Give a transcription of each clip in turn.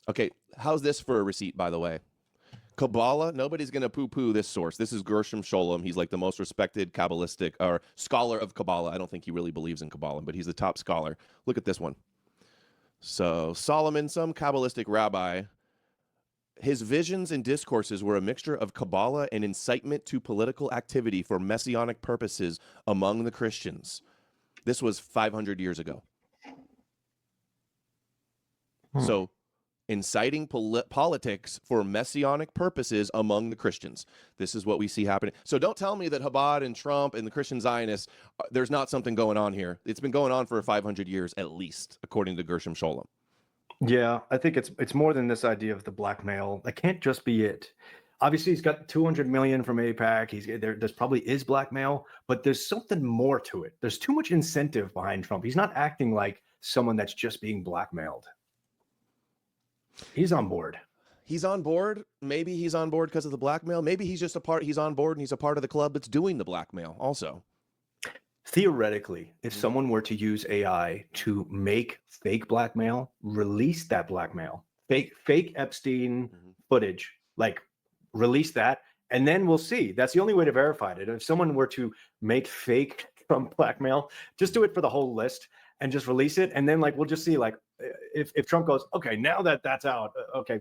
Okay, how's this for a receipt, by the way? Kabbalah, nobody's going to poo-poo this source. This is Gershom Scholem. He's like the most respected Kabbalistic or scholar of Kabbalah. I don't think he really believes in Kabbalah, but he's the top scholar. Look at this one. So Solomon, some Kabbalistic rabbi, his visions and discourses were a mixture of Kabbalah and incitement to political activity for Messianic purposes among the Christians. This was 500 years ago. So inciting politics for Messianic purposes among the Christians. This is what we see happening. So don't tell me that Chabad and Trump and the Christian Zionists, there's not something going on here. It's been going on for 500 years at least, according to Gershom Scholem. Yeah, I think it's more than this idea of the blackmail. That can't just be it. Obviously, he's got 200 million from AIPAC. There's probably is blackmail, but there's something more to it. There's too much incentive behind Trump. He's not acting like someone that's just being blackmailed. He's on board. He's on board. Maybe he's on board because of the blackmail. Maybe he's just he's on board and he's a part of the club that's doing the blackmail also. Theoretically, if someone were to use AI to make fake blackmail, release that blackmail, fake Epstein footage, like release that, and then we'll see. That's the only way to verify it. If someone were to make fake Trump blackmail, just do it for the whole list and just release it. And then like, we'll just see like, if Trump goes, okay, now that that's out, okay,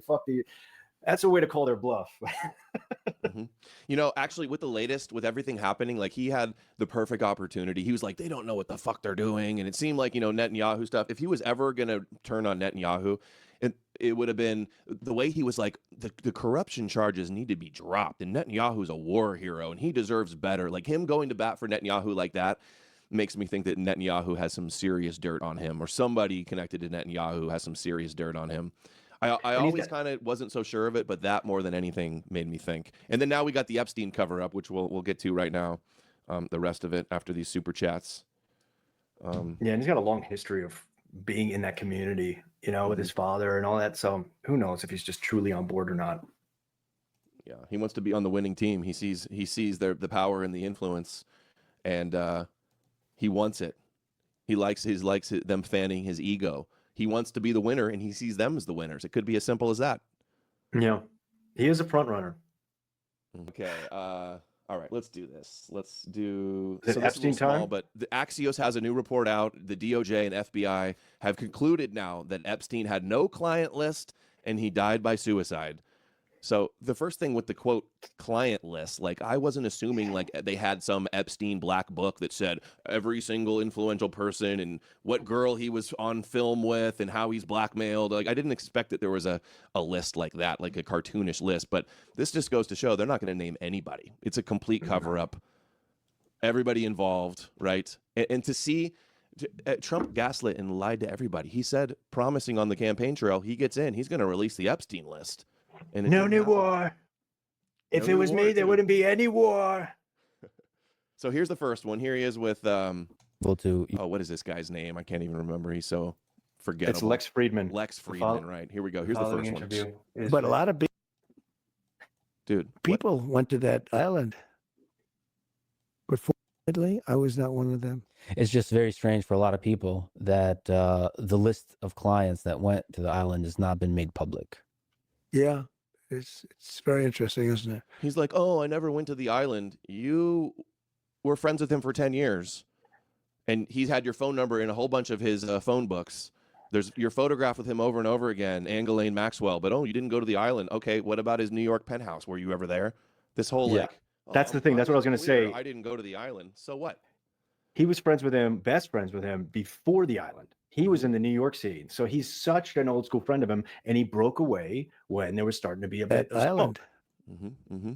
that's a way to call their bluff. You know, actually with the latest, with everything happening, like he had the perfect opportunity. He was like, they don't know what the fuck they're doing. And it seemed like, you know, Netanyahu stuff, if he was ever going to turn on Netanyahu, it would have been the way he was like, the corruption charges need to be dropped. And Netanyahu's a war hero and he deserves better. Like him going to bat for Netanyahu like that makes me think that Netanyahu has some serious dirt on him, or somebody connected to Netanyahu has some serious dirt on him. I always kind of wasn't so sure of it, but that more than anything made me think. And then now we got the Epstein cover-up, which we'll get to right now, the rest of it after these super chats. Yeah, and he's got a long history of being in that community, you know, with his father and all that. So who knows if he's just truly on board or not. Yeah, he wants to be on the winning team. He sees the power and the influence, and he wants it. He likes them fanning his ego. He wants to be the winner, and he sees them as the winners. It could be as simple as that. Yeah, he is a front runner. Okay, all right, let's do this. Let's do so Epstein time. Small, but the Axios has a new report out. The DOJ and FBI have concluded now that Epstein had no client list, and he died by suicide. So the first thing with the quote client list, like I wasn't assuming like they had some Epstein black book that said every single influential person and what girl he was on film with and how he's blackmailed. Like I didn't expect that there was a list like that, like a cartoonish list. But this just goes to show they're not going to name anybody. It's a complete cover up. Everybody involved, right? And to see Trump gaslit and lied to everybody. He said, promising on the campaign trail, he gets in, he's going to release the Epstein list. And no new war. If it was me, there wouldn't be any war. So here's the first one. Here he is with what is this guy's name? I can't even remember. He's so forgettable. It's Lex Friedman. Lex Friedman, right? Here we go. Here's the first one. But a lot of people what? went to that island. But fortunately, I was not one of them. It's just very strange for a lot of people that the list of clients that went to the island has not been made public. Yeah, it's very interesting, isn't it? He's like, oh, I never went to the island. You were friends with him for 10 years. And he's had your phone number in a whole bunch of his phone books. There's your photograph with him over and over again, Angelaine Maxwell. But, you didn't go to the island. Okay, what about his New York penthouse? Were you ever there? This whole that's the thing. That's what I was going to say. I didn't go to the island. So what? He was friends with him, best friends with him before the island. He was in the New York scene. So he's such an old school friend of him. And he broke away when there was starting to be a bit of island. Mm-hmm.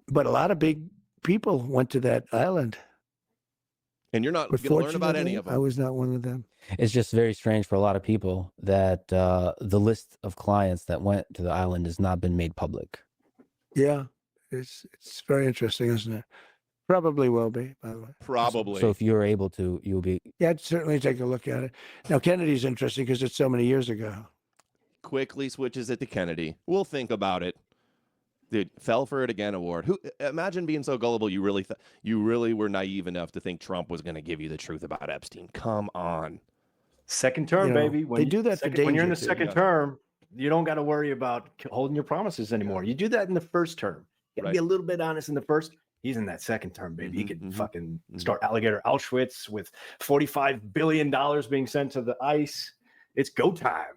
But a lot of big people went to that island. And you're not going to learn about any of them. I was not one of them. It's just very strange for a lot of people that the list of clients that went to the island has not been made public. Yeah, it's very interesting, isn't it? Probably will be, by the way. Probably. So if you're able to, you'll be. Yeah, I'd certainly take a look at it. Now, Kennedy's interesting because it's so many years ago. Quickly switches it to Kennedy. We'll think about it. Dude, fell for it again award. Imagine being so gullible you really were naive enough to think Trump was going to give you the truth about Epstein. Come on. Second term, baby. When they do that when you're in the second term, You don't got to worry about holding your promises anymore. You do that in the first term. You got to be a little bit honest in the first. He's in that second term, baby. He could fucking start alligator Auschwitz with $45 billion being sent to the ice. It's go time.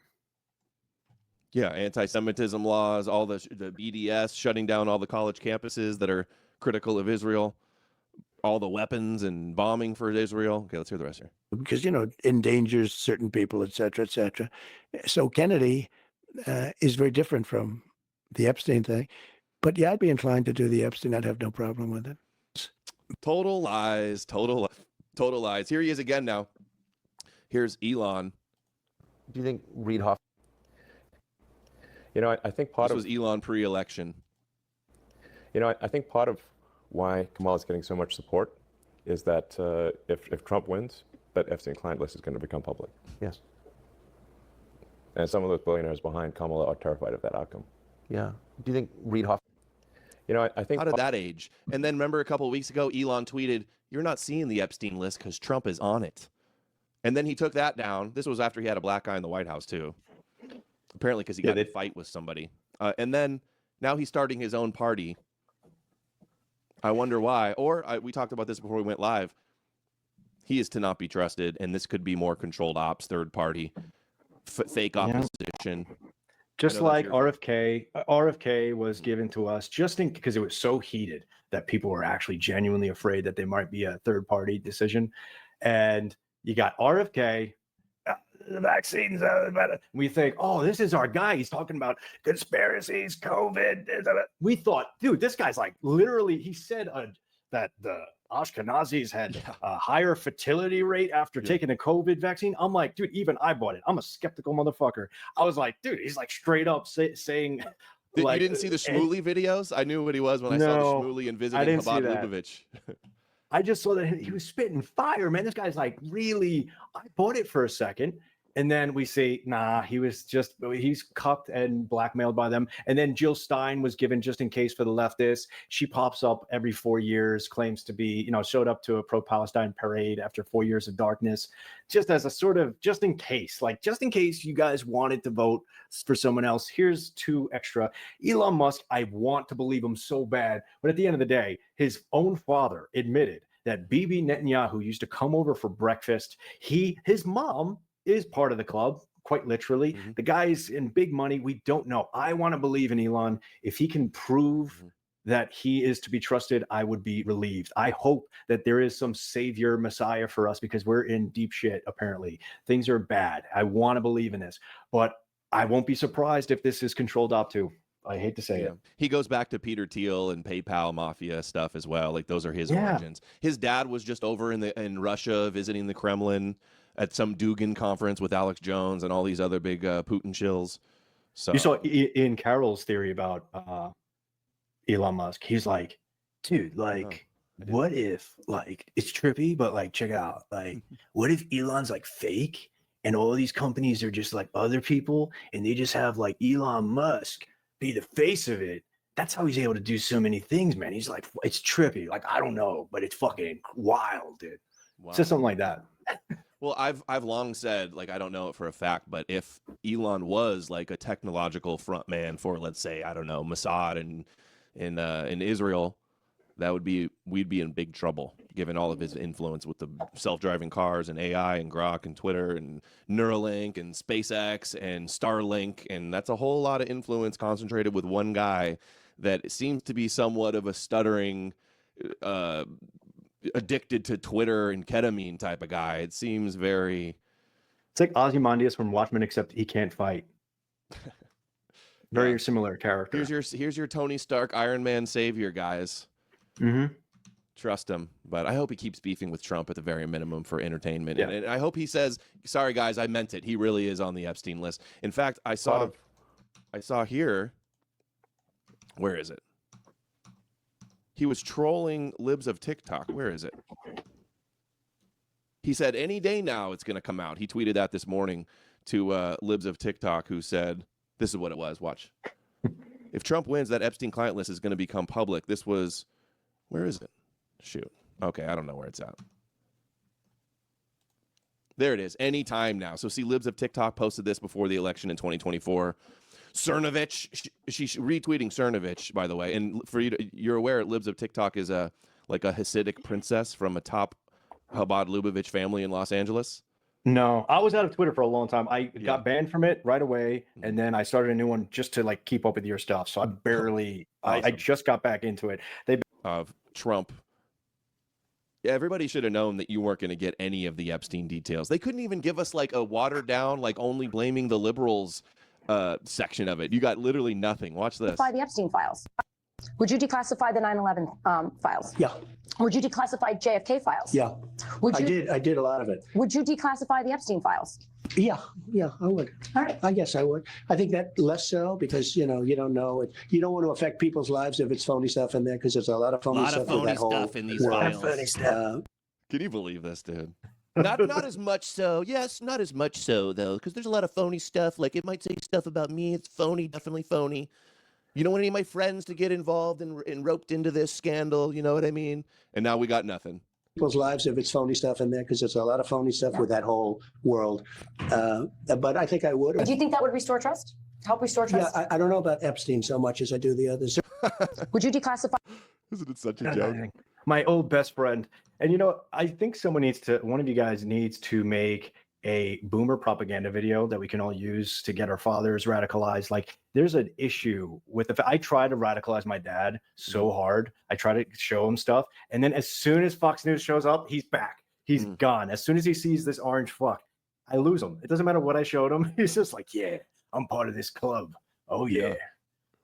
Yeah, anti-Semitism laws, all the BDS shutting down all the college campuses that are critical of Israel, all the weapons and bombing for Israel. Okay, let's hear the rest here. Because, endangers certain people, et cetera, et cetera. So Kennedy is very different from the Epstein thing. But yeah, I'd be inclined to do the Epstein. I'd have no problem with it. Total lies, total lies. Here he is again now. Here's Elon. Do you think Reid Hoffman? I think This was Elon pre-election. I think part of why Kamala is getting so much support is that if Trump wins, that Epstein client list is going to become public. Yes. And some of those billionaires behind Kamala are terrified of that outcome. Yeah. Do you think Reid Hoffman? I think How did that age? And then remember a couple of weeks ago, Elon tweeted, "You're not seeing the Epstein list because Trump is on it." And then he took that down. This was after he had a black guy in the White House too. Apparently because he got in a fight with somebody. And then now he's starting his own party. I wonder why. Or we talked about this before we went live. He is to not be trusted, and this could be more controlled ops, third party, fake opposition. Just like RFK was given to us because it was so heated that people were actually genuinely afraid that there might be a third party decision. And you got RFK, the vaccines, we think, oh, this is our guy. He's talking about conspiracies, COVID. We thought, dude, this guy's like literally, he said that the Ashkenazis had a higher fertility rate after taking a COVID vaccine. I'm like, dude, even I bought it. I'm a skeptical motherfucker. I was like, dude, he's like straight up saying. You didn't see the Shmuley videos? I knew what he was when I saw the Shmuley and visiting Chabad Lubavitch. I just saw that he was spitting fire, man. This guy's like really, I bought it for a second. And then we say, nah, he's cucked and blackmailed by them. And then Jill Stein was given just in case for the leftists. She pops up every 4 years, claims to be, showed up to a pro-Palestine parade after 4 years of darkness, just as a sort of, just in case you guys wanted to vote for someone else, here's 2 extra. Elon Musk, I want to believe him so bad. But at the end of the day, his own father admitted that Bibi Netanyahu used to come over for breakfast. His mom is part of the club, quite literally. The guy's in big money. We don't know. I want to believe in Elon. If he can prove that he is to be trusted, I would be relieved. I hope that there is some savior messiah for us because we're in deep shit, apparently. Things are bad. I want to believe in this, but I won't be surprised if this is controlled op too. I hate to say it. He goes back to Peter Thiel and PayPal mafia stuff as well. Like those are his origins. His dad was just over in Russia visiting the Kremlin at some Dugin conference with Alex Jones and all these other big Putin shills. So you saw Ian Carroll's theory about Elon Musk. He's like, dude, what if it's trippy, but check it out. What if Elon's fake and all of these companies are just like other people and they just have Elon Musk be the face of it? That's how he's able to do so many things, man. He's like, it's trippy. I don't know, but it's fucking wild, dude. Wow. Just something like that. Well, I've long said, I don't know it for a fact, but if Elon was a technological front man for, let's say, I don't know, Mossad in Israel, we'd be in big trouble, given all of his influence with the self-driving cars and AI and Grok and Twitter and Neuralink and SpaceX and Starlink, and that's a whole lot of influence concentrated with one guy that seems to be somewhat of a stuttering, addicted to Twitter and ketamine type of guy. It seems very. It's like Ozymandias from Watchmen, except he can't fight. Very similar character. Here's your Tony Stark Iron Man savior, guys. Trust him, but I hope he keeps beefing with Trump at the very minimum for entertainment. Yeah. And I hope he says, "Sorry, guys, I meant it." He really is on the Epstein list. In fact, I saw here. Where is it? He was trolling libs of TikTok. Where is it? He said, any day now it's going to come out. He tweeted that this morning to libs of TikTok, who said, this is what it was. Watch. If Trump wins, that Epstein client list is going to become public. This was, where is it? Shoot. Okay, I don't know where it's at. There it is. Any time now. So see, libs of TikTok posted this before the election in 2024. Cernovich. She's retweeting Cernovich, by the way. And for you're aware, Libs of TikTok is like a Hasidic princess from a top Chabad Lubavitch family in Los Angeles. No, I was out of Twitter for a long time. I got banned from it right away, and then I started a new one just to like keep up with your stuff. So I barely, Awesome. I just got back into it. Of Trump. Yeah, everybody should have known that you weren't going to get any of the Epstein details. They couldn't even give us like a watered down, like only blaming the liberals section of it. You got literally nothing. Watch this. By the Epstein files. Would you declassify the 9/11 files? Yeah. Would you declassify JFK files? Yeah. Would you? I did a lot of it. Would you declassify the Epstein files? Yeah, I would. All right. I guess I would. I think that less so because, you don't know it. You don't want to affect people's lives if it's phony stuff in there because there's a lot of phony stuff in that whole in these world. files. Can you believe this, dude? Not as much so. Yes, not as much so, though, because there's a lot of phony stuff. Like, it might say stuff about me. It's phony, definitely phony. You don't want any of my friends to get involved and roped into this scandal. You know what I mean? And now we got nothing. People's lives if it's phony stuff in there because there's a lot of phony stuff with that whole world. But I think I would. Do you think that would restore trust? Help restore trust? Yeah, I don't know about Epstein so much as I do the others. Would you declassify? Isn't it such a joke? My old best friend, and I think one of you guys needs to make a boomer propaganda video that we can all use to get our fathers radicalized. Like, there's an issue with I try to radicalize my dad so hard. I try to show him stuff, and then as soon as Fox News shows up, he's back. He's gone. As soon as he sees this orange fuck, I lose him. It doesn't matter what I showed him. He's just like, yeah, I'm part of this club. Oh yeah.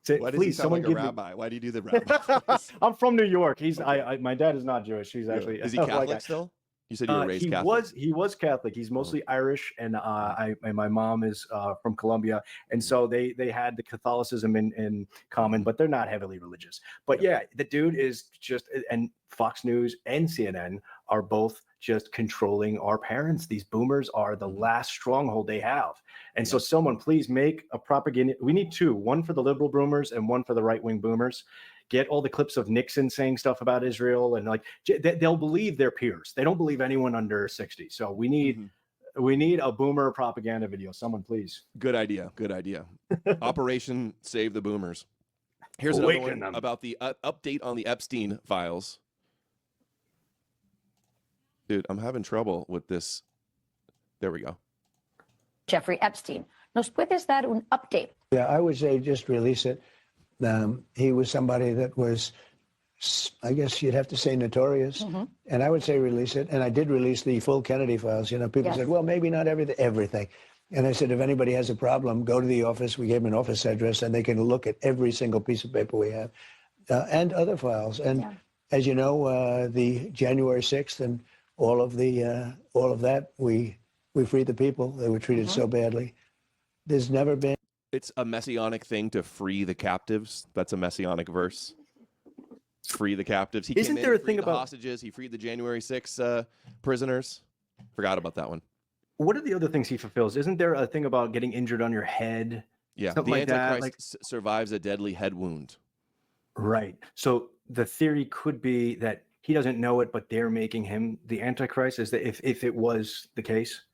So, Why does please, he sound someone like a give me. rabbi? Why do you do the rabbi? I'm from New York. My dad is not Jewish. He's actually. Is he Catholic still? You said you were raised Catholic. He was Catholic. He's mostly Irish, and my mom is from Colombia, and so they had the Catholicism in common, but they're not heavily religious. But yeah, the dude is just, and Fox News and CNN are both just controlling our parents. These boomers are the last stronghold they have, and so someone please make a propaganda. We need two: one for the liberal boomers and one for the right wing boomers. Get all the clips of Nixon saying stuff about Israel, and like they'll believe their peers. They don't believe anyone under 60. So we need a boomer propaganda video. Someone please. Good idea. Good idea. Operation Save the Boomers. Here's another one about the update on the Epstein files. Dude, I'm having trouble with this. There we go. Jeffrey Epstein. ¿Nos puedes dar un update? Yeah, I would say just release it. He was somebody that was, I guess you'd have to say, notorious. And I would say release it. And I did release the full Kennedy files. People said, well, maybe not everything. And I said, if anybody has a problem, go to the office. We gave them an office address, and they can look at every single piece of paper we have and other files. And as you know, the January 6th and all of that, we freed the people. They were treated so badly. There's never been. It's a messianic thing to free the captives. That's a messianic verse. Free the captives. Isn't there a thing about hostages? He freed the January 6 prisoners. Forgot about that one. What are the other things he fulfills? Isn't there a thing about getting injured on your head? Yeah, something the like Antichrist that. survives a deadly head wound. Right. So the theory could be that he doesn't know it, but they're making him the Antichrist. Is that if it was the case?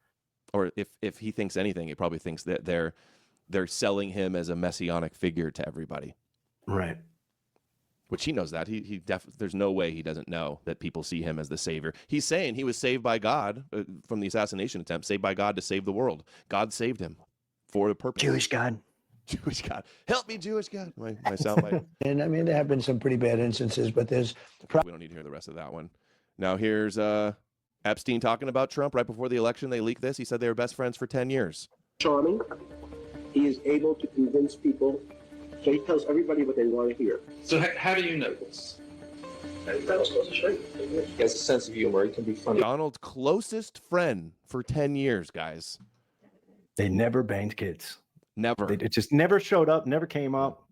Or if he thinks anything, he probably thinks that they're selling him as a messianic figure to everybody. Right. Which he knows that. There's no way he doesn't know that people see him as the savior. He's saying he was saved by God from the assassination attempt, saved by God to save the world. God saved him for a purpose. Jewish God. Jewish God. Help me, Jewish God. My soundbite. And I mean, there have been some pretty bad instances, but there's... We don't need to hear the rest of that one. Now here's Epstein talking about Trump right before the election. They leaked this. He said they were best friends for 10 years. Charming. He is able to convince people. So he tells everybody what they want to hear. So how do you know this? Donald's closest friend. He has a sense of humor. He can be funny. Donald's closest friend for 10 years, guys. They never banged kids. Never. It just never showed up, never came up.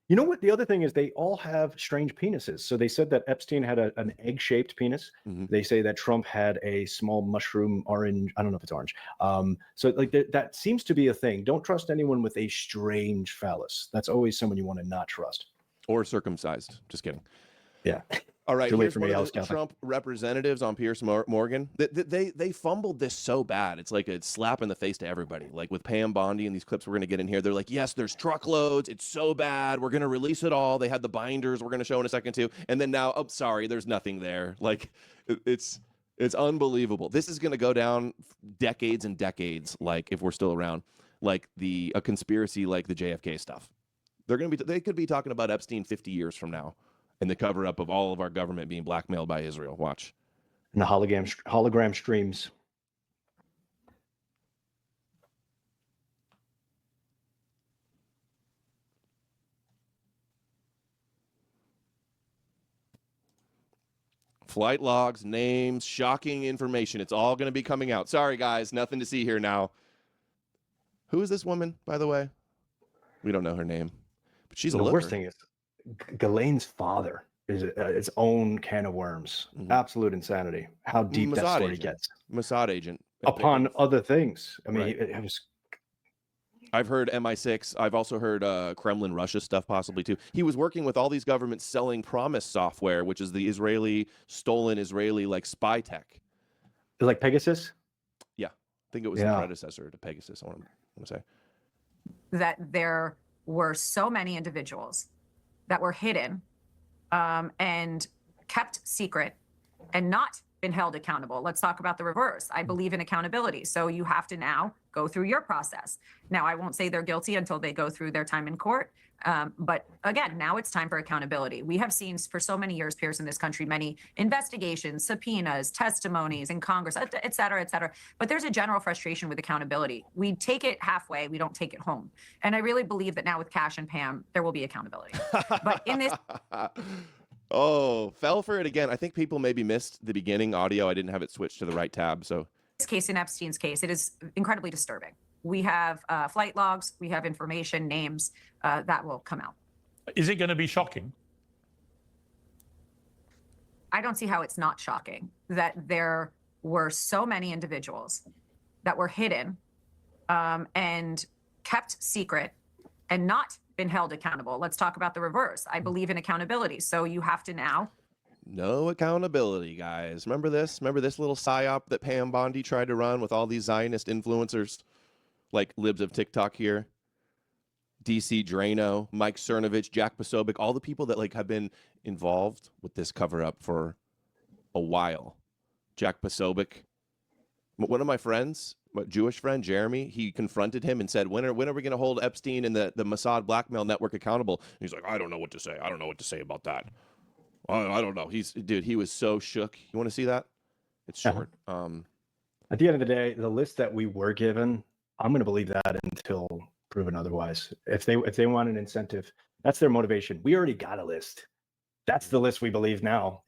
You know what? The other thing is they all have strange penises. So they said that Epstein had an egg-shaped penis. They say that Trump had a small mushroom orange. I don't know if it's orange. So like that seems to be a thing. Don't trust anyone with a strange phallus. That's always someone you want to not trust. Or circumcised. Just kidding. Yeah. All right, Too late here's for one me, I of was the counting. Trump representatives on Pierce Morgan. They fumbled this so bad. It's like a slap in the face to everybody. Like with Pam Bondi and these clips we're going to get in here. They're like, yes, there's truckloads. It's so bad. We're going to release it all. They had the binders we're going to show in a second too. And then now, oh, sorry, there's nothing there. Like it's unbelievable. This is going to go down decades and decades. Like if we're still around, like a conspiracy like the JFK stuff. They could be talking about Epstein 50 years from now. And the cover up of all of our government being blackmailed by Israel. Watch. And the hologram streams. Flight logs, names, shocking information. It's all going to be coming out. Sorry, guys. Nothing to see here now. Who is this woman, by the way? We don't know her name. But she's a looker. The worst thing is Ghislaine's father is its own can of worms. Absolute insanity. How deep Mossad that story agent. gets. Mossad agent. Upon other things. I mean, Right. it was. I've heard MI6. I've also heard Kremlin Russia stuff possibly too. He was working with all these governments selling Promise software, which is the stolen Israeli like spy tech. Like Pegasus? Yeah. I think it was the predecessor to Pegasus, I want to say. That there were so many individuals that were hidden and kept secret and not been held accountable. Let's talk about the reverse. I believe in accountability. So you have to now go through your process. Now, I won't say they're guilty until they go through their time in court. But again, now it's time for accountability. We have seen for so many years, Pierce, in this country, many investigations, subpoenas, testimonies in Congress, et cetera, et cetera. But there's a general frustration with accountability. We take it halfway. We don't take it home. And I really believe that now with Cash and Pam, there will be accountability. But in this... Oh, fell for it again. I think people maybe missed the beginning audio. I didn't have it switched to the right tab. So this case, in Epstein's case, it is incredibly disturbing. We have flight logs, we have information, names that will come out. Is it going to be shocking? I don't see how it's not shocking that there were so many individuals that were hidden and kept secret and not been held accountable. Let's talk about the reverse. I believe in accountability. So you have to now. No accountability, guys. Remember this? Remember this little psyop that Pam Bondi tried to run with all these Zionist influencers, like libs of TikTok here? DC Drano, Mike Cernovich, Jack Posobiec, all the people that like have been involved with this cover up for a while. Jack Posobiec, one of my friends, my Jewish friend Jeremy, he confronted him and said, when are we going to hold Epstein and the Mossad blackmail network accountable? And he's like, I don't know what to say. I don't know what to say about that. I don't know. He was so shook. You want to see that? It's short. At the end of the day, the list that we were given, I'm going to believe that until proven otherwise. If they want an incentive, that's their motivation. We already got a list. That's the list we believe now.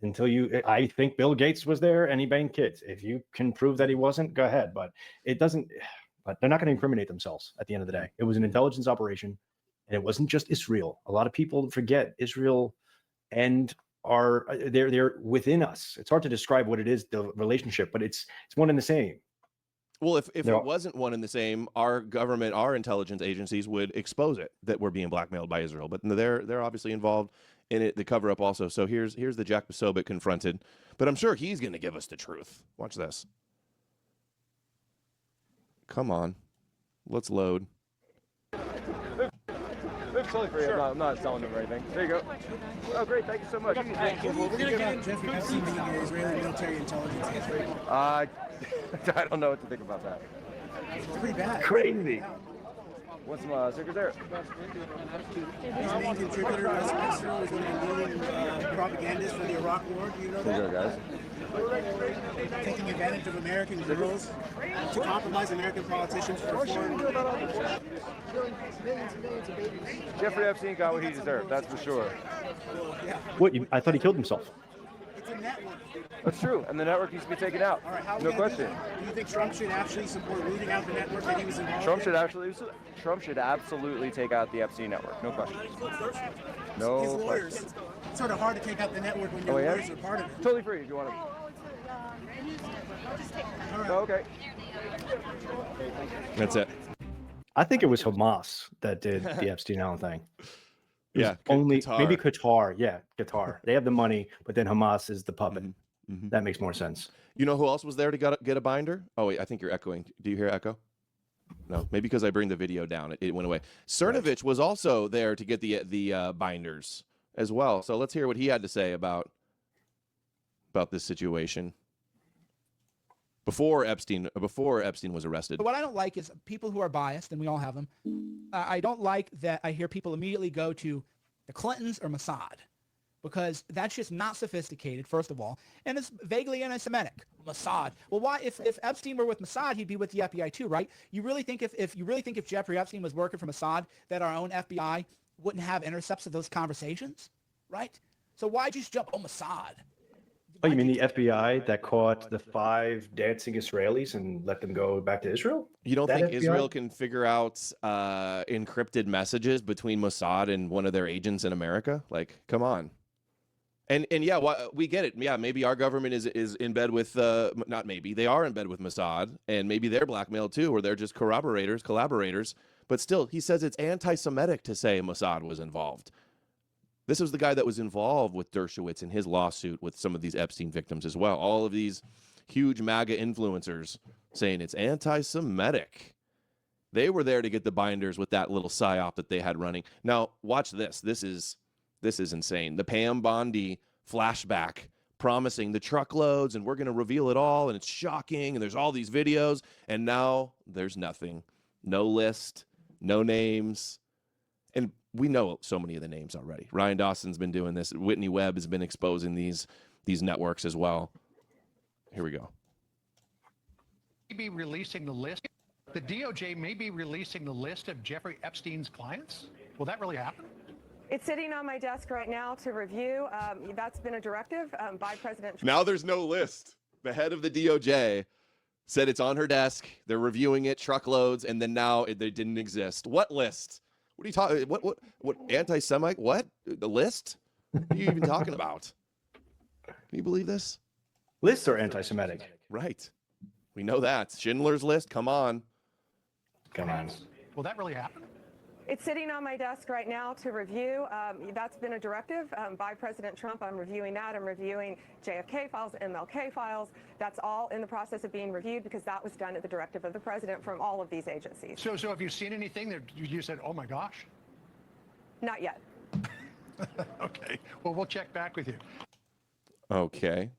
I think Bill Gates was there and he banged kids. If you can prove that he wasn't, go ahead. But it doesn't. But they're not going to incriminate themselves at the end of the day. It was an intelligence operation, and it wasn't just Israel. A lot of people forget Israel and they're within us. It's hard to describe what it is, the relationship, but it's one and the same. Well, if it wasn't one and the same, our government, our intelligence agencies would expose it that we're being blackmailed by Israel. But they're obviously involved in it, the cover up also. So here's the Jack Posobiec confronted, but I'm sure he's going to give us the truth. Watch this. Come on, let's load. Totally free. Sure. I'm not selling them or anything. There you go. Oh, great. Thank you so much. Thank you. Well, we're going to get Jeffrey Epstein being an Israeli military intelligence agent. I don't know what to think about that. It's pretty bad. Crazy. Want some stickers there? His main contributor, Russ Spencer, was one of the leading propagandists for the Iraq War. Do you know that? There you go, guys. Taking advantage of American girls to compromise American politicians for foreign. Jeffrey Epstein got what he deserved, that's for sure. What? I thought he killed himself. It's a network. That's true, and the network needs to be taken out. All right, no question. Do you think Trump should actually support rooting out the network that he was involved in? Trump should absolutely take out the Epstein network. No question. No His lawyers. question. It's sort of hard to take out the network when your lawyers are part of it. Totally free if you want to. Oh, okay. That's it. I think it was Hamas that did the Epstein Allen thing. Yeah, only Qatar. maybe Qatar. Yeah, Qatar. They have the money, but then Hamas is the puppet. That makes more sense. You know who else was there to get a binder? Oh wait, I think you're echoing. Do you hear echo? No, maybe because I bring the video down, it went away. Cernovich was also there to get the binders as well. So let's hear what he had to say about this situation before Epstein was arrested. What I don't like is people who are biased, and we all have them. I don't like that I hear people immediately go to the Clintons or Mossad, because that's just not sophisticated, first of all, and it's vaguely anti-Semitic. Mossad. Well, why? If Epstein were with Mossad, he'd be with the FBI too, right? You really think if Jeffrey Epstein was working for Mossad, that our own FBI wouldn't have intercepts of those conversations, right? So why just jump on Mossad? Oh, you mean the FBI that caught the 5 dancing Israelis and let them go back to Israel? You don't That think FBI? Israel can figure out encrypted messages between Mossad and one of their agents in America? Like, come on. And yeah, we get it. Yeah, maybe our government is in bed with not maybe they are in bed with Mossad, and maybe they're blackmailed too, or they're just collaborators. But still, he says it's anti-Semitic to say Mossad was involved. This was the guy that was involved with Dershowitz in his lawsuit with some of these Epstein victims as well. All of these huge MAGA influencers saying it's anti-Semitic. They were there to get the binders with that little psyop that they had running. Now, watch this. This is insane. The Pam Bondi flashback promising the truckloads, and we're going to reveal it all, and it's shocking, and there's all these videos, and now there's nothing. No list, no names. And we know so many of the names already. Ryan Dawson's been doing this. Whitney Webb has been exposing these networks as well. Here we go. Be releasing the list. The DOJ may be releasing the list of Jeffrey Epstein's clients. Will that really happen? It's sitting on my desk right now to review. That's been a directive by President Trump. Now there's no list. The head of the DOJ said it's on her desk. They're reviewing it, truckloads, and then now they didn't exist. What list? What are you talking? What anti-Semite? What? The list? What are you even talking about? Can you believe this? Lists are anti-Semitic. Right. We know that. Schindler's List. Come on. Come on. Will that really happen? It's sitting on my desk right now to review. That's been a directive by President Trump. I'm reviewing that. I'm reviewing JFK files, MLK files. That's all in the process of being reviewed because that was done at the directive of the president from all of these agencies. So have you seen anything that you said, oh my gosh? Not yet. Okay. Well, we'll check back with you. Okay.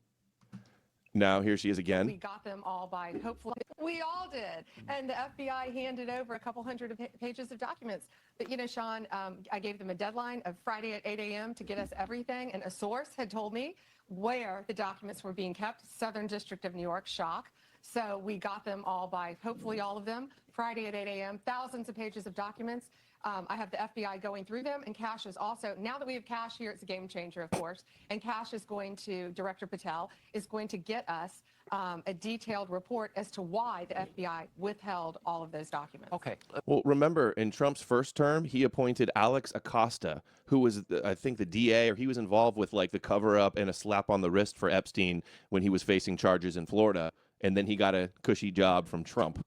Now here she is again. We got them all by hopefully. We all did. And the FBI handed over a couple hundred pages of documents. But, you know, Sean, I gave them a deadline of Friday at 8 a.m. to get us everything. And a source had told me where the documents were being kept, Southern District of New York, shock. So we got them all by hopefully all of them, Friday at 8 a.m., thousands of pages of documents. I have the FBI going through them, and Cash is also, now that we have Cash here, it's a game changer, of course, and Cash is going to, Director Patel is going to get us a detailed report as to why the FBI withheld all of those documents. Okay. Well, remember, in Trump's first term, he appointed Alex Acosta, who was, I think, the DA, or he was involved with, like, the cover-up and a slap on the wrist for Epstein when he was facing charges in Florida, and then he got a cushy job from Trump.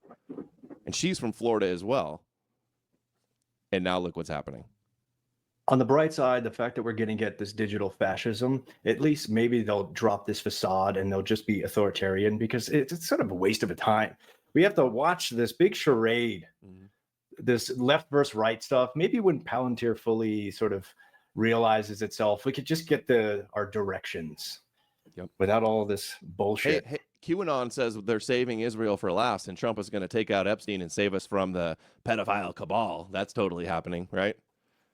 And she's from Florida as well. And now look what's happening. On the bright side, the fact that we're getting at this digital fascism, at least maybe they'll drop this facade and they'll just be authoritarian because it's sort of a waste of a time. We have to watch this big charade, this left versus right stuff. Maybe when Palantir fully sort of realizes itself, we could just get our directions without all this bullshit. Hey, QAnon says they're saving Israel for last, and Trump is going to take out Epstein and save us from the pedophile cabal. That's totally happening, right?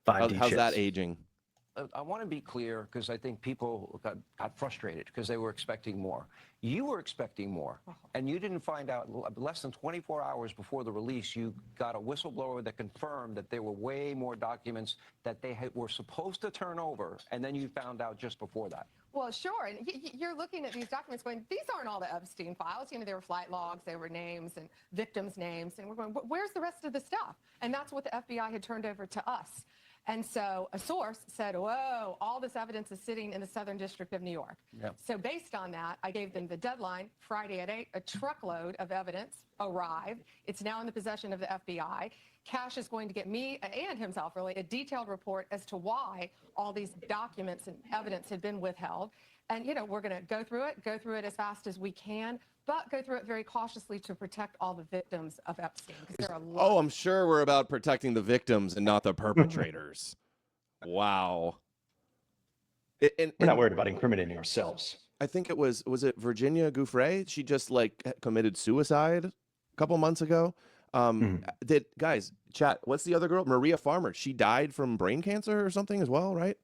How's that aging? I want to be clear because I think people got frustrated because they were expecting more. You were expecting more, and you didn't find out less than 24 hours before the release. You got a whistleblower that confirmed that there were way more documents that they were supposed to turn over, and then you found out just before that. Well, sure. And you're looking at these documents going, these aren't all the Epstein files. You know, there were flight logs, there were names and victims' names. And we're going, where's the rest of the stuff? And that's what the FBI had turned over to us. And so a source said, whoa, all this evidence is sitting in the Southern District of New York. Yep. So based on that, I gave them the deadline, Friday at 8, a truckload of evidence arrived. It's now in the possession of the FBI. Cash is going to get me and himself really a detailed report as to why all these documents and evidence had been withheld. And, you know, we're going to go through it as fast as we can, but go through it very cautiously to protect all the victims of Epstein. Because there are a lot. Oh, I'm sure we're about protecting the victims and not the perpetrators. Wow. We're not worried about incriminating ourselves. I think it was it Virginia Giuffre? She just like committed suicide a couple months ago. Guys, chat, what's the other girl? Maria Farmer. She died from brain cancer or something as well, right?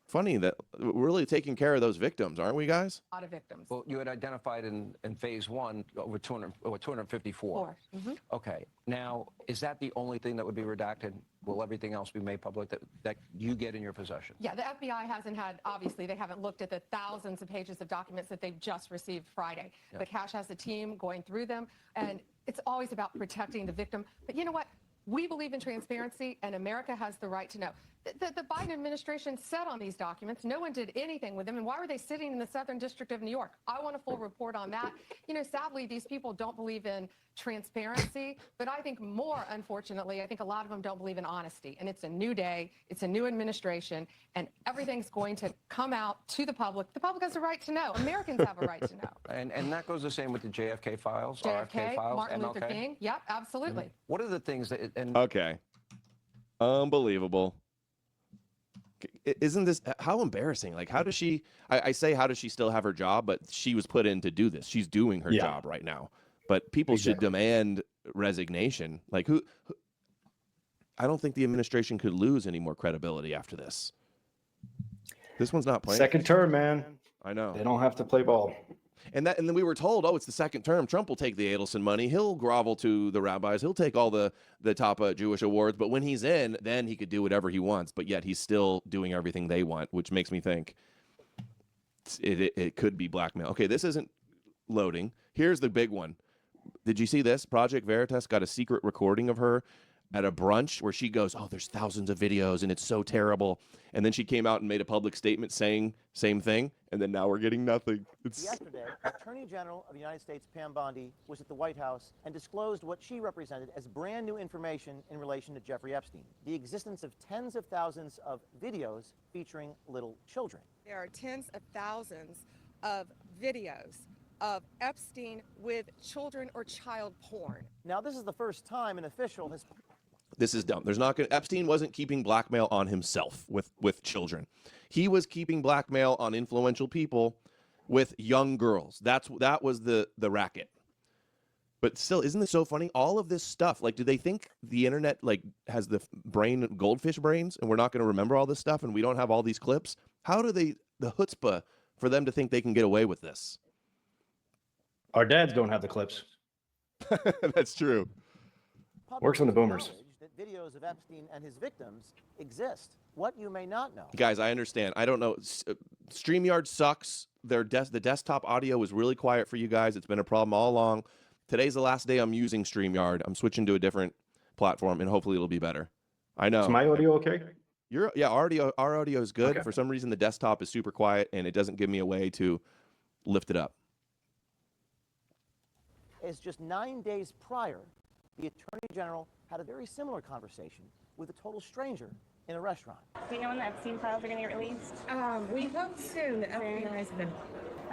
Funny that we're really taking care of those victims, aren't we, guys? A lot of victims. Well, you had identified in phase one over 254. Okay. Now, is that the only thing that would be redacted? Will everything else be made public that you get in your possession? Yeah, the FBI hasn't had, obviously, they haven't looked at the thousands of pages of documents that they've just received Friday. Yeah. But Cash has a team going through them, and it's always about protecting the victim. But you know what? We believe in transparency, and America has the right to know. The Biden administration sat on these documents. No one did anything with them. And why were they sitting in the Southern District of New York? I want a full report on that. You know, sadly, these people don't believe in transparency. But I think more, unfortunately, I think a lot of them don't believe in honesty. And it's a new day. It's a new administration. And everything's going to come out to the public. The public has a right to know. Americans have a right to know. And that goes the same with the JFK files, JFK, RFK files, Martin MLK? Luther King. Yep, absolutely. What are the things that... Okay. Unbelievable. Isn't this how embarrassing? Like, how does she? I say, how does she still have her job? But she was put in to do this. She's doing her job right now. But people should demand resignation. Like, who? I don't think the administration could lose any more credibility after this. This one's not playing. Second term, man. I know. They don't have to play ball. And then we were told, oh, it's the second term. Trump will take the Adelson money. He'll grovel to the rabbis. He'll take all the top Jewish awards. But when he's in, then he could do whatever he wants. But yet he's still doing everything they want, which makes me think it could be blackmail. Okay, this isn't loading. Here's the big one. Did you see this? Project Veritas got a secret recording of her at a brunch where she goes, oh, there's thousands of videos and it's so terrible. And then she came out and made a public statement saying same thing. And then now we're getting nothing. Yesterday, Attorney General of the United States, Pam Bondi, was at the White House and disclosed what she represented as brand new information in relation to Jeffrey Epstein, the existence of tens of thousands of videos featuring little children. There are tens of thousands of videos of Epstein with children or child porn. Now, this is the first time an official has... This is dumb. There's not going. Epstein wasn't keeping blackmail on himself with children. He was keeping blackmail on influential people with young girls. That was the racket. But still, isn't this so funny? All of this stuff. Like, do they think the internet like has the brain, goldfish brains, and we're not going to remember all this stuff, and we don't have all these clips? How do they the chutzpah for them to think they can get away with this? Our dads don't have the clips. That's true. Works on the boomers. That videos of Epstein and his victims exist. What you may not know. Guys, I understand. I don't know. StreamYard sucks. The desktop audio was really quiet for you guys. It's been a problem all along. Today's the last day I'm using StreamYard. I'm switching to a different platform, and hopefully it'll be better. I know. Is my audio okay? Our audio is good. Okay. For some reason, the desktop is super quiet, and it doesn't give me a way to lift it up. As just 9 days prior, the Attorney General had a very similar conversation with a total stranger in a restaurant. Do you know when the Epstein files are going to get released? We hope soon. The FBI's been...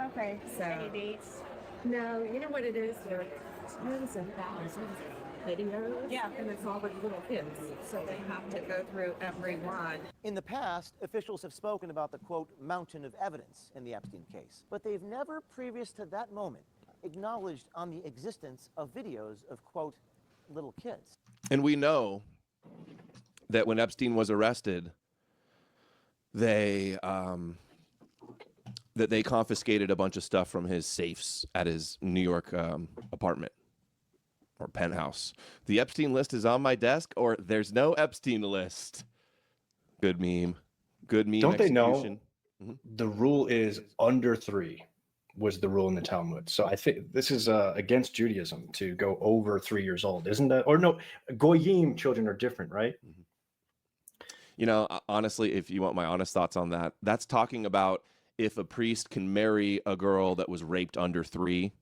Okay. So... Any dates? No, you know what it is? There are tons of thousands of videos. Yeah. And it's all with little kids. So they have to go through every one. In the past, officials have spoken about the, quote, mountain of evidence in the Epstein case. But they've never, previous to that moment, acknowledged on the existence of videos of, quote, little kids. And we know that when Epstein was arrested, they confiscated a bunch of stuff from his safes at his New York apartment or penthouse. The Epstein list is on my desk, or there's no Epstein list. Good meme. Good meme. Don't they know execution. the rule is under 3 was the rule in the Talmud. So I think this is against Judaism to go over 3 years old, isn't that? Or no, Goyim children are different, right? You know, honestly, if you want my honest thoughts on that, that's talking about if a priest can marry a girl that was raped under 3,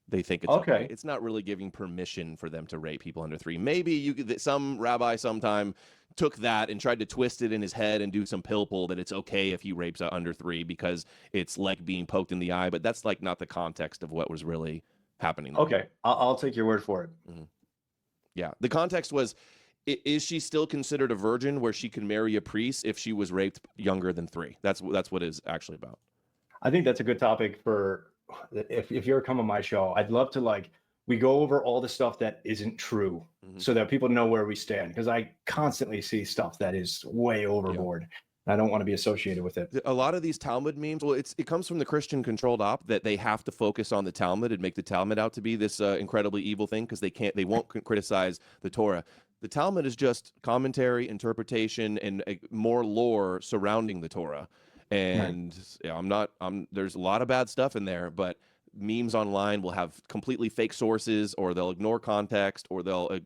They think it's okay. It's not really giving permission for them to rape people under 3. Maybe you could, some rabbi sometime took that and tried to twist it in his head and do some pill pull that it's okay if he rapes under 3 because it's like being poked in the eye. But that's like not the context of what was really happening there. Okay, I'll take your word for it. Mm-hmm. Yeah, the context was, is she still considered a virgin where she can marry a priest if she was raped younger than 3? That's what it's actually about. I think that's a good topic for if you're coming on my show. I'd love to we go over all the stuff that isn't true so that people know where we stand, because I constantly see stuff that is way overboard. Yeah. I don't want to be associated with it. A lot of these Talmud memes, well, it comes from the Christian controlled op that they have to focus on the Talmud and make the Talmud out to be this incredibly evil thing because they won't criticize the Torah. The Talmud is just commentary, interpretation, and more lore surrounding the Torah. And there's a lot of bad stuff in there, but memes online will have completely fake sources, or they'll ignore context, or they'll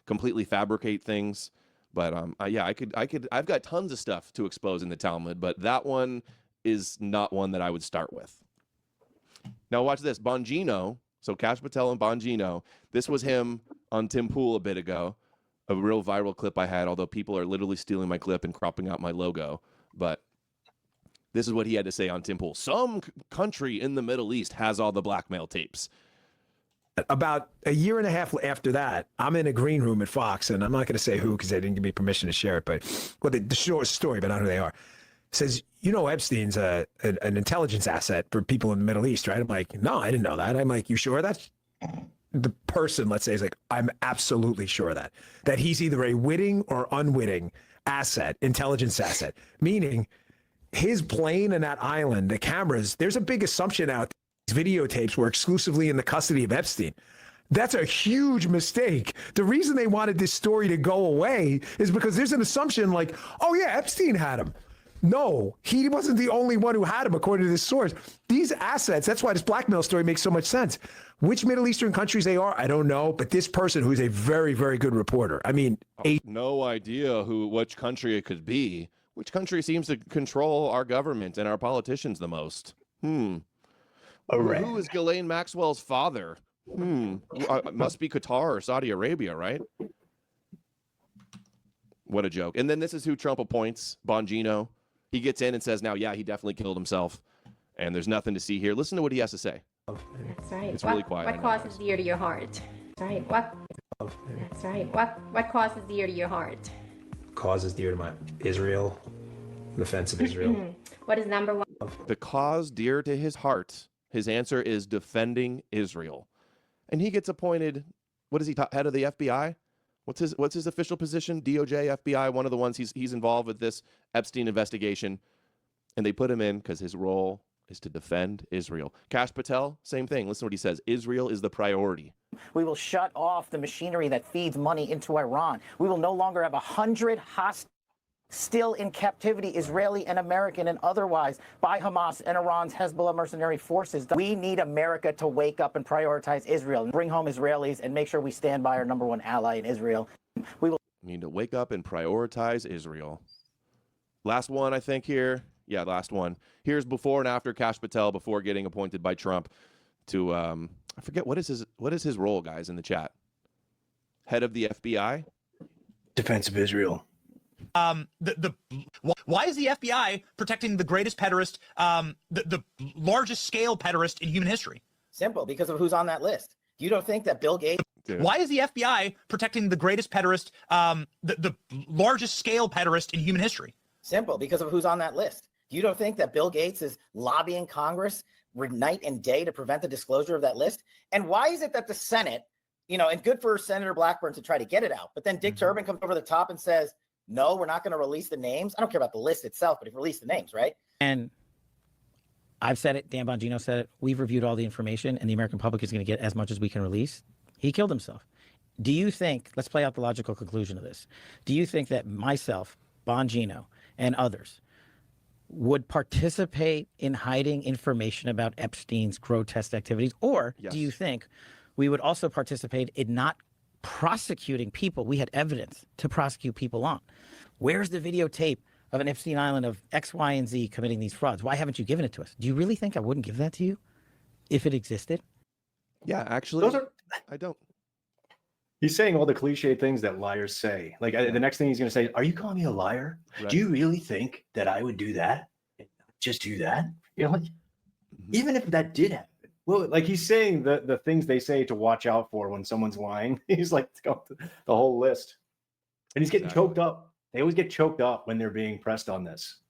completely fabricate things. But I've got tons of stuff to expose in the Talmud, but that one is not one that I would start with. Now watch this. Bongino, so Kash Patel and Bongino, this was him on Tim Pool a bit ago, a real viral clip I had, although people are literally stealing my clip and cropping out my logo. But this is what he had to say on Tim Pool. Some country in the Middle East has all the blackmail tapes. About a year and a half after that, I'm in a green room at Fox, and I'm not going to say who because they didn't give me permission to share it, but the short story, but not who they are. Says, Epstein's an intelligence asset for people in the Middle East, right? I'm like, no, I didn't know that. I'm like, you sure? That's the person, let's say, is like, I'm absolutely sure of that he's either a witting or unwitting asset, intelligence asset, meaning his plane and that island, the cameras, there's a big assumption out there these videotapes were exclusively in the custody of Epstein. That's a huge mistake. The reason they wanted this story to go away is because there's an assumption like, oh yeah, Epstein had him. No, he wasn't the only one who had him, according to this source. These assets, that's why this blackmail story makes so much sense. Which Middle Eastern countries they are, I don't know. But this person, who's a very, very good reporter, no idea which country it could be. Which country seems to control our government and our politicians the most? Iran. Who is Ghislaine Maxwell's father? It must be Qatar or Saudi Arabia, right? What a joke. And then this is who Trump appoints, Bongino. He gets in and says, now, yeah, he definitely killed himself. And there's nothing to see here. Listen to what he has to say. That's right. It's really quiet. What causes dear to your heart? That's right. That's right. What causes dear to your heart? Causes dear to my Israel, defense of Israel. What is number one? The cause dear to his heart. His answer is defending Israel. And he gets appointed, what is he, head of the FBI? What's his official position? DOJ, FBI, one of the ones he's involved with this Epstein investigation. And they put him in because his role is to defend Israel. Kash Patel, same thing. Listen to what he says. Israel is the priority. We will shut off the machinery that feeds money into Iran. We will no longer have 100 hostages still in captivity, Israeli and American and otherwise, by Hamas and Iran's Hezbollah mercenary forces. We need America to wake up and prioritize Israel, bring home Israelis, and make sure we stand by our number one ally in Israel. We need to wake up and prioritize Israel. Last one, I think, here. Yeah, last one. Here's before and after Kash Patel, before getting appointed by Trump to, I forget, what is his role, guys, in the chat? Head of the FBI? Defense of Israel. Why is the FBI protecting the greatest pederast, the largest scale pederast in human history? Simple, because of who's on that list. You don't think that Bill Gates... Why is the FBI protecting the greatest pederast, the largest scale pederast in human history? Simple, because of who's on that list. You don't think that Bill Gates is lobbying Congress night and day to prevent the disclosure of that list? And why is it that the Senate, and good for Senator Blackburn to try to get it out, but then Dick Durbin comes over the top and says, no, we're not going to release the names. I don't care about the list itself, but release the names, right? And I've said it, Dan Bongino said it, we've reviewed all the information, and the American public is going to get as much as we can release. He killed himself. Do you think, let's play out the logical conclusion of this. Do you think that myself, Bongino, and others would participate in hiding information about Epstein's grotesque activities? Or do you think we would also participate in not prosecuting people we had evidence to prosecute people on? Where's the videotape of an Epstein Island of X, Y, and Z committing these frauds? Why haven't you given it to us? Do you really think I wouldn't give that to you if it existed? Yeah, actually, Those are. I don't. He's saying all the cliche things that liars say. Like the next thing he's going to say, "Are you calling me a liar? Right. Do you really think that I would do that? Just do that? You know, like, even if that did happen." Well, like he's saying the things they say to watch out for when someone's lying. He's like the whole list, and he's getting choked up. They always get choked up when they're being pressed on this.